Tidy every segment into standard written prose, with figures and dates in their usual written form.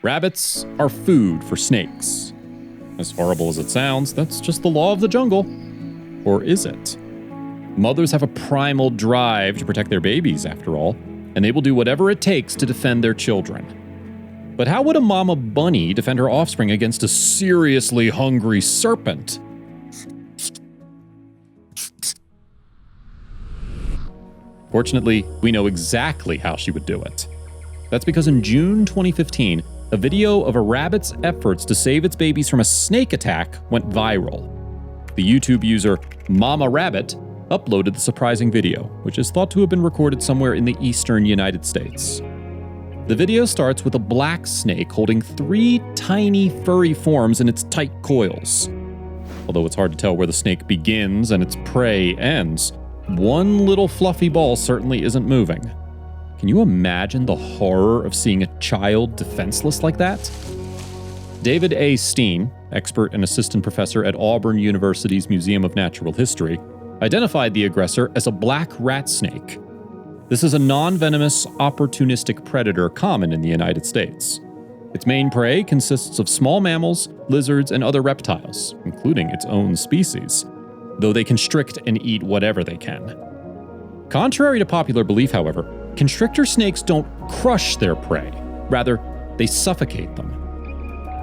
Rabbits are food for snakes. As horrible as it sounds, that's just the law of the jungle. Or is it? Mothers have a primal drive to protect their babies, after all, and they will do whatever it takes to defend their children. But how would a mama bunny defend her offspring against a seriously hungry serpent? Fortunately, we know exactly how she would do it. That's because in June 2015, a video of a rabbit's efforts to save its babies from a snake attack went viral. The YouTube user Mama Rabbit uploaded the surprising video, which is thought to have been recorded somewhere in the eastern United States. The video starts with a black snake holding 3 tiny furry forms in its tight coils. Although it's hard to tell where the snake begins and its prey ends, one little fluffy ball certainly isn't moving. Can you imagine the horror of seeing a child defenseless like that? David A. Steen, expert and assistant professor at Auburn University's Museum of Natural History, identified the aggressor as a black rat snake. This is a non-venomous, opportunistic predator common in the United States. Its main prey consists of small mammals, lizards, and other reptiles, including its own species, though they constrict and eat whatever they can. Contrary to popular belief, however, constrictor snakes don't crush their prey. Rather, they suffocate them.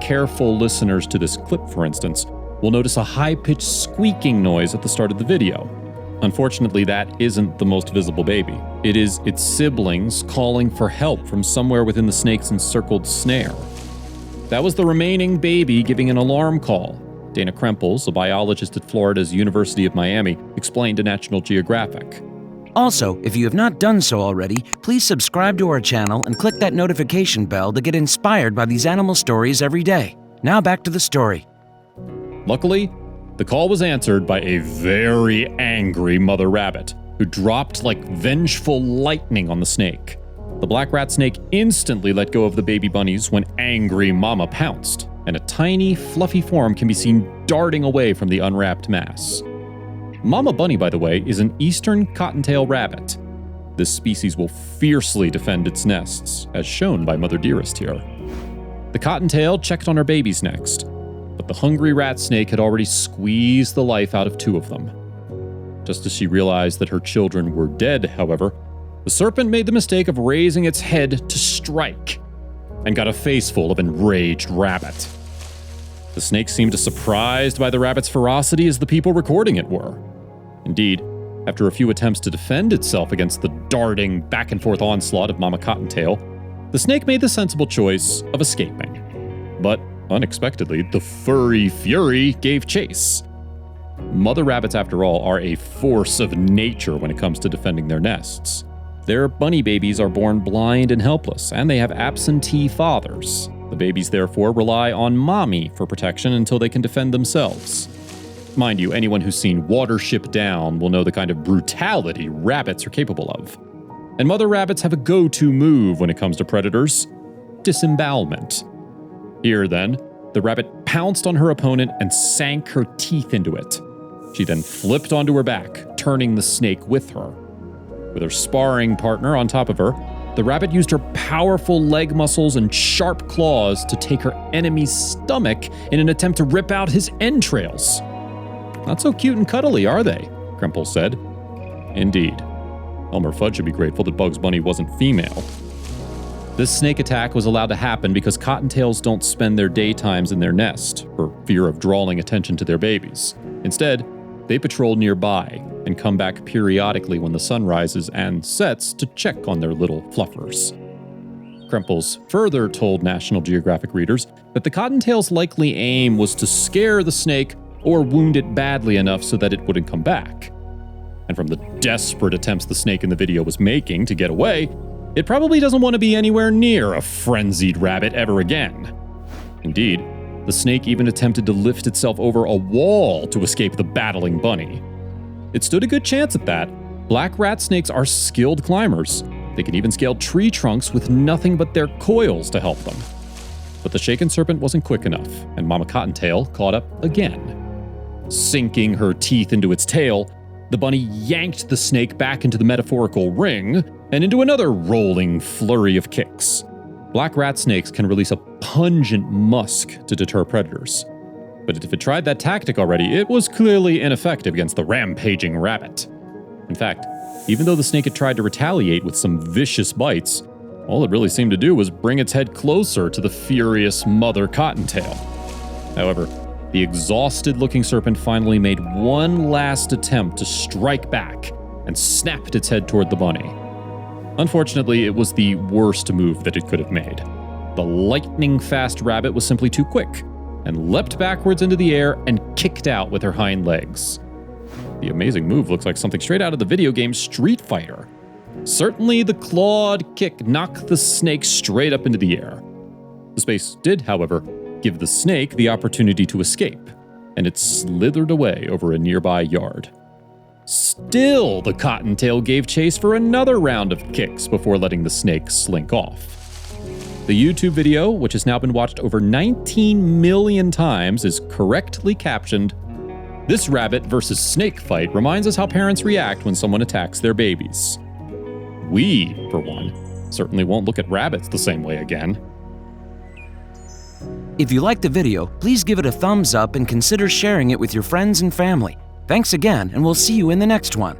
Careful listeners to this clip, for instance, will notice a high-pitched squeaking noise at the start of the video. Unfortunately, that isn't the most visible baby. It is its siblings calling for help from somewhere within the snake's encircled snare. That was the remaining baby giving an alarm call. Dana Krempels, a biologist at Florida's University of Miami, explained to National Geographic. Also, if you have not done so already, please subscribe to our channel and click that notification bell to get inspired by these animal stories every day. Now back to the story. Luckily, the call was answered by a very angry mother rabbit, who dropped like vengeful lightning on the snake. The black rat snake instantly let go of the baby bunnies when angry mama pounced, and a tiny, fluffy form can be seen darting away from the unwrapped mass. Mama bunny, by the way, is an eastern cottontail rabbit. This species will fiercely defend its nests, as shown by Mother Dearest here. The cottontail checked on her babies next, but the hungry rat snake had already squeezed the life out of 2 of them. Just as she realized that her children were dead, however, the serpent made the mistake of raising its head to strike, and got a face full of enraged rabbit. The snake seemed as surprised by the rabbit's ferocity as the people recording it were. Indeed, after a few attempts to defend itself against the darting back-and-forth onslaught of Mama Cottontail, the snake made the sensible choice of escaping. But unexpectedly, the furry fury gave chase. Mother rabbits, after all, are a force of nature when it comes to defending their nests. Their bunny babies are born blind and helpless, and they have absentee fathers. The babies, therefore, rely on mommy for protection until they can defend themselves. Mind you, anyone who's seen Watership Down will know the kind of brutality rabbits are capable of. And mother rabbits have a go-to move when it comes to predators: disembowelment. Here, then, the rabbit pounced on her opponent and sank her teeth into it. She then flipped onto her back, turning the snake with her. With her sparring partner on top of her, the rabbit used her powerful leg muscles and sharp claws to take her enemy's stomach in an attempt to rip out his entrails. Not so cute and cuddly, are they? Krempel said. Indeed. Elmer Fudd should be grateful that Bugs Bunny wasn't female. This snake attack was allowed to happen because cottontails don't spend their daytimes in their nest for fear of drawing attention to their babies. Instead, they patrol nearby and come back periodically when the sun rises and sets to check on their little fluffers. Krempels further told National Geographic readers that the cottontail's likely aim was to scare the snake or wound it badly enough so that it wouldn't come back. And from the desperate attempts the snake in the video was making to get away, it probably doesn't want to be anywhere near a frenzied rabbit ever again. Indeed, the snake even attempted to lift itself over a wall to escape the battling bunny. It stood a good chance at that. Black rat snakes are skilled climbers. They can even scale tree trunks with nothing but their coils to help them. But the shaken serpent wasn't quick enough, and Mama Cottontail caught up again. Sinking her teeth into its tail, the bunny yanked the snake back into the metaphorical ring and into another rolling flurry of kicks. Black rat snakes can release a pungent musk to deter predators. But if it tried that tactic already, it was clearly ineffective against the rampaging rabbit. In fact, even though the snake had tried to retaliate with some vicious bites, all it really seemed to do was bring its head closer to the furious mother cottontail. However, the exhausted-looking serpent finally made one last attempt to strike back and snapped its head toward the bunny. Unfortunately, it was the worst move that it could have made. The lightning-fast rabbit was simply too quick and leapt backwards into the air and kicked out with her hind legs. The amazing move looks like something straight out of the video game Street Fighter. Certainly, the clawed kick knocked the snake straight up into the air. The space did, however, give the snake the opportunity to escape, and it slithered away over a nearby yard. Still, the cottontail gave chase for another round of kicks before letting the snake slink off. The YouTube video, which has now been watched over 19 million times, is correctly captioned, "This rabbit versus snake fight reminds us how parents react when someone attacks their babies." We, for one, certainly won't look at rabbits the same way again. If you liked the video, please give it a thumbs up and consider sharing it with your friends and family. Thanks again, and we'll see you in the next one.